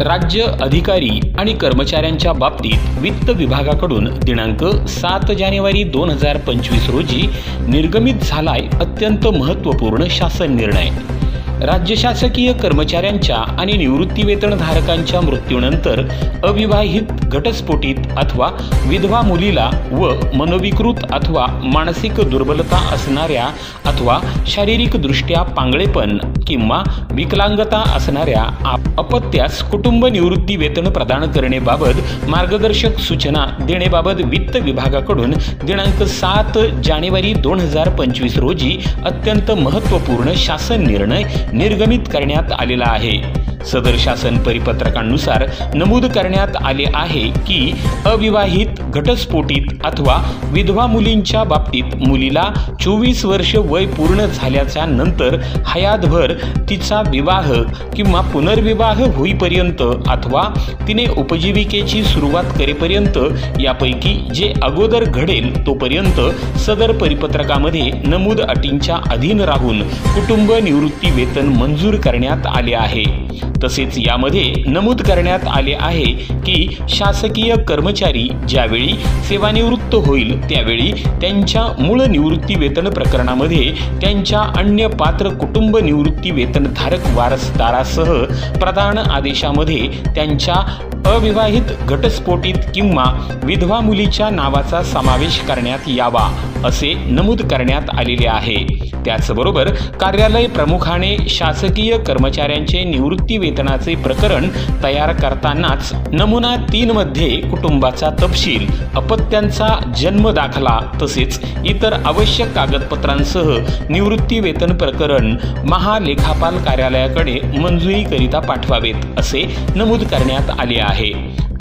राज्य अधिकारी आणि कर्मचाऱ्यांच्या बाबतीत वित्त विभागाकडून दिनांक 7 जानेवारी 2025 रोजी निर्गमित झालाय अत्यंत महत्त्वपूर्ण शासन निर्णय। राज्य शासकीय कर्मचाऱ्यांच्या आणि निवृत्तीवेतनधारकांच्या मृत्यूनंतर अविवाहित, घटस्फोटित अथवा विधवा मुलीला व मनोविकृत अथवा मानसिक दुर्बलता असणाऱ्या अथवा शारीरिकदृष्ट्या पांगळेपण किंवा विकलांगता असणाऱ्या अपत्यास कुटुंब निवृत्ती वेतन प्रदान करण्याबाबत मार्गदर्शक सूचना देण्याबाबत वित्त विभागाकडून दिनांक 7 जानेवारी 2025 रोजी अत्यंत महत्त्वपूर्ण शासन निर्णय निर्गमित करण्यात आलेला आहे। सदर शासन परिपत्रकानुसार नमूद करण्यात आले आहे की अविवाहित, घटस्फोटित अथवा विधवा मुलींच्या बाबतीत मुलीला 24 वर्ष वय पूर्ण झाल्याच्या नंतर हयातभर तिचा विवाह किंवा पुनर्विवाह होईपर्यंत अथवा तिने उपजीविकेची सुरुवात करेपर्यंत यापैकी जे अगोदर घडेल तोपर्यंत सदर परिपत्रकामध्ये नमूद अटींच्या अधीन राहून कुटुंब निवृत्ती वेतन मंजूर करण्यात आले आहे। तसेच यामध्ये नमूद करण्यात आले आहे की शासकीय कर्मचारी ज्यावेळी सेवानिवृत्त होईल त्यावेळी त्यांच्या मूळ निवृत्ती वेतन प्रकरणामध्ये त्यांच्या अन्य पात्र कुटुंब निवृत्ती वेतनधारक वारसदारासह प्रदान आदेशामध्ये त्यांच्या अविवाहित, घटस्फोटित किंवा विधवा मुलीच्या नावाचा समावेश करण्यात यावा असे नमूद करण्यात आलेले आहे। त्याचबरोबर कार्यालय प्रमुखाने शासकीय कर्मचाऱ्यांचे निवृत्ती वेतनाचे प्रकरण तयार करतानाच नमुना 3 मध्ये कुटुंबाचा तपशील, अपत्यांचा जन्म दाखला तसेच इतर आवश्यक कागदपत्रांसह निवृत्ती वेतन प्रकरण महालेखापाल कार्यालयाकडे मंजुरीकरिता पाठवावेत असे नमूद करण्यात आले आहे।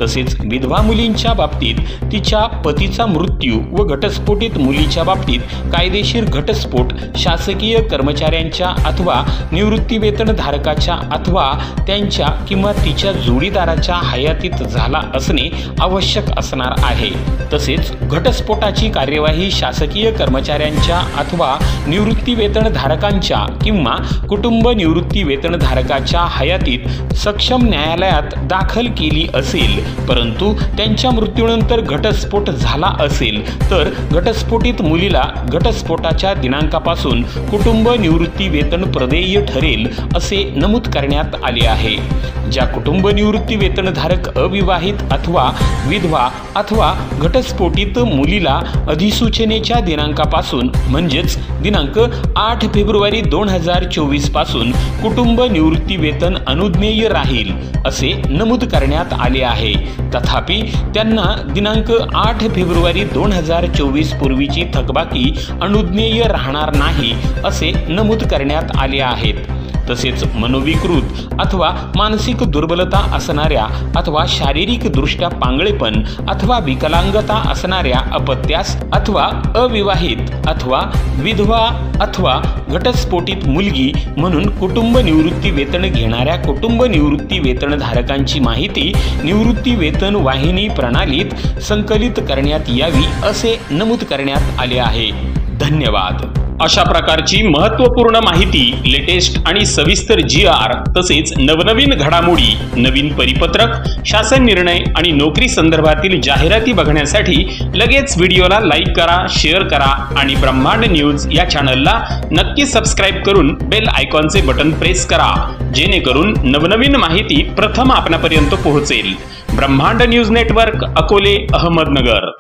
तसेच विधवा मुलींच्या बाबतीत तिच्या पतीचा मृत्यू व घटस्फोटित मुलीच्या बाबतीत कायदेशीर घटस्फोट शासकीय कर्मचाऱ्यांच्या अथवा निवृत्ती वेतनधारकाच्या अथवा त्यांच्या किंवा तिच्या जोडीदाराच्या हयातीत झाला असणे आवश्यक असणार आहे। तसेच घटस्फोटाची कार्यवाही शासकीय कर्मचाऱ्यांच्या अथवा निवृत्ती वेतनधारकांच्या किंवा कुटुंब निवृत्ती वेतनधारकाच्या हयातीत सक्षम न्यायालयात दाखल केली असेल, परंतु त्यांच्या मृत्यूनंतर घटस्फोट झाला असेल तर घटस्फोटित मुलीला घटस्फोटाच्या दिनांकापासून कुटुंब निवृत्ती वेतन प्रदेय ठरेल असे नमूद करण्यात आले आहे। ज्या कुटुंब निवृत्ती वेतनधारक अविवाहित अथवा विधवा अथवा घटस्फोटित मुलीला अधिसूचनेच्या दिनांकापासून म्हणजेच दिनांक 8 फेब्रुवारी 2024 पासून कुटुंब निवृत्ती वेतन अनुज्ञेय राहील असे नमूद करण्यात आले आहे। तथापि त्यांना दिनांक 8 फेब्रुवारी 2024 पूर्वीची थकबाकी अनुज्ञेय राहणार नाही असे नमूद करण्यात आले आहेत। तसेच मनोविकृत अथवा मानसिक दुर्बलता असणाऱ्या अथवा शारीरिक दृष्ट्या पांगळेपण अथवा विकलांगता असणाऱ्या अपत्यास अथवा अविवाहित अथवा विधवा अथवा घटस्फोटित मुलगी म्हणून कुटुंब निवृत्ती वेतन घेणाऱ्या कुटुंब निवृत्ती वेतनधारकांची माहिती निवृत्ती वेतन वाहिनी प्रणालीत संकलित करण्यात यावी असे नमूद करण्यात आले आहे। धन्यवाद। अशा प्रकारची महत्त्वपूर्ण माहिती, लेटेस्ट आणि सविस्तर GR तसेच नवनवीन घडामोडी, नवीन परिपत्रक, शासन निर्णय आणि नोकरी संदर्भातील जाहिराती बघण्यासाठी लगेच व्हिडिओला लाईक करा, शेअर करा आणि ब्रह्मांड न्यूज या चॅनलला नक्की सबस्क्राईब करून बेल आयकॉनचे बटन प्रेस करा, जेणेकरून नवनवीन माहिती प्रथम आपणापर्यंत पोहोचेल। ब्रह्मांड न्यूज नेटवर्क, अकोले, अहमदनगर।